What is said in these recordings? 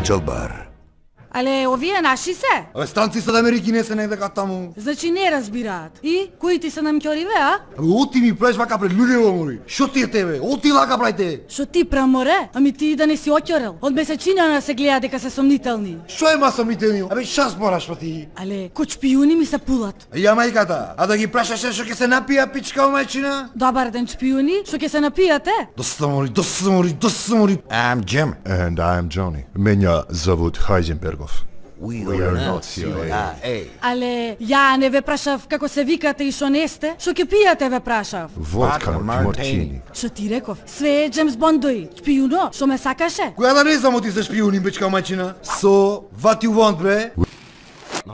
Печалбар. Але овие наши се? Абе, станци са да Америки не се негде таму. Значи не разбираат. И кои ти се намќориве, а? Абе, оти ми правиш вака пред луѓе, мори. Шо ти е тебе? Оти лака правите. Шо ти праморе? Ами ти да не си оќорел. Од месечина се гледа дека се сомнителни. Шо е масомнителни? Абе, шас мораш па ти. Але кој шпиуни ми се пулат. Ја мајката, а да ги прашаше шо ќе се напија пичка мајчина? Добар ден шпиуни, шо ќе се напијате? Доста мори. I'm Jim. And I'm Johnny. Меня зовут Хайзенбергов. We are not CIA. Але ја не ве прашав како се викате и шо не сте? Шо ќе пијате ве прашав? Водка Martini. мартини. Шо ти реков? Све е Джеймс Бондој. Шпиуно, шо ме сакаше? Која да не знам оти се шпиуни пичка мајчина? So, what you want, бре?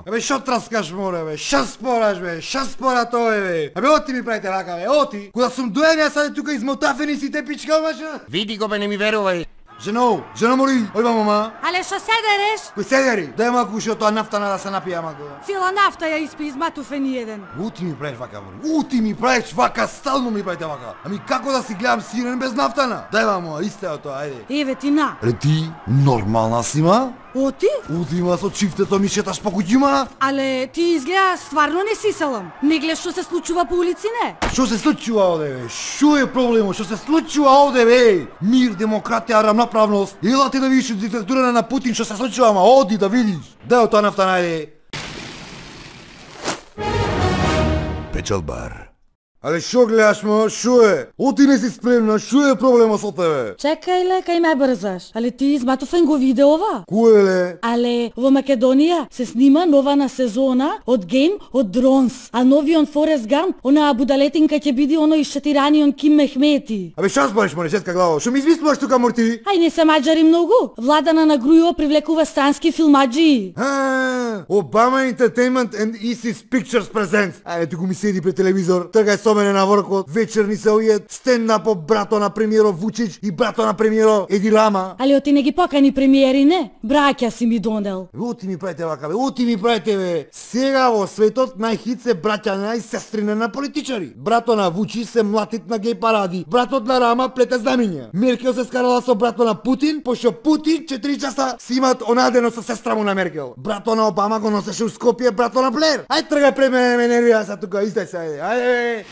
Абе, шо траскаш, море, бе? Шас спораш, бе? Шас спора тој, бе? Абе, оти ми правите рака, бе? Оти? Кога сум доен, ја саде тука измотафени сите пичка мајчина? Види го бе, не ми верувај. Жено мори, ојба мама. Але шо седереш? Кој седери? Дај малку уши од тоа нафтана да се напија мако. Цела нафта ја испи изматуфени еден. Ути ми правиш вака, мори. Ути ми правиш вака, стално ми правите вака. Ами како да си гледам сирен без нафтана? Дај мамо, исте од тоа, ајде. Еве ти на. Ре ти, нормална си ма? Оти? Удима со чифтето ми шеташ по куќима? Але ти изгледа стварно не си селам. Не гледаш што се случува по улици, не? Што се случува овде, бе? Што е проблемот? Што се случува овде, бе? Мир, демократија, равноправност. Ела ти да видиш диктатура на Путин што се случува, ама оди да видиш. Дај од тоа нафта најде. Печалбар. Але шо гледаш, ма? Шо е? Оти не си спремна, шо е проблемот со тебе? Чекај ле, кај ме брзаш. Але ти изматуфен го виде ова? Кој е, ле? Але во Македонија се снима нова на сезона од Game од Дронс, а новиот Форест Гамп, онаа будалетинка ќе биде оној шатираниот Ким Мехмети. Абе шо збориш, море, шетка главо? Шо ми измислуваш тука, морти? Ај не се маџари многу. Владана на Грујо привлекува странски филмаџи. Obama Entertainment and ISIS Pictures Presents. Ајде, туку ми седи пред телевизор, тргај со мене на вркот, вечер ни се ујет, стендап по брато на премиеров Вучич и брато на премиеров Еди Рама. Але оти не ги покани премиери, не? Браќа си ми донел. Оти ми правите вака, бе, оти ми правите, бе. Сега во светот најхит се браќа на и сестрине на политичари. Брато на Вучич се млатит на геј паради. Братот на Рама плете знамиња. Меркел се скарала со брато на Путин, пошто Путин 4 часа си имат онадено со сестра му на Меркел. Брато на Обама го носеше у Скопје, брато на Блер. Ај тргај пред мене, ме нервира са тука, истај се, ајде, ајде.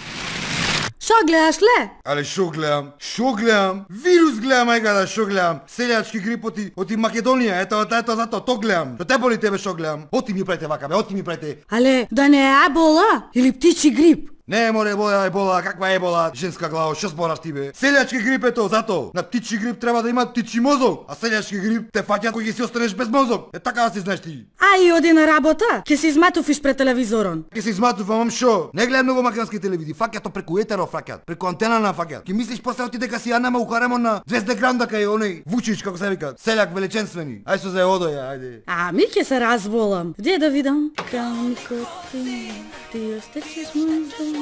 Шо гледаш ле? Але шо гледам? Вирус гледам, ајгада, шо гледам? Селјачки грип оти Македонија, ето зато, то гледам. Што те боли тебе шо гледам? Оти ми правите вака, бе, оти ми правите. Але да не е ебола или птичи грип? Не, море, ебола, каква ебола, женска глава, што збораш ти, бе? Селјачки грип е тоа, зато. На птичи грип треба да има птичи мозок, а селјачки грип те фаќа кога ќе си останеш без мозок. Е така да си знаеш ти. Ај оди на работа, ќе се изматуфиш пред телевизорон. Ќе се изматувам, шо? Не гледам многу македонски телевизии, фаќат то преку етеро фаќат, преку антена на фаќат. Ќе мислиш после оти дека си Јанама ухаремо на 200 гранда кај оној Вучич, како се вика, селјак величенствени. Ај со за одоја, ајде. Ами ќе се разболам. Где да видам? Камикоти, ти остечеш мој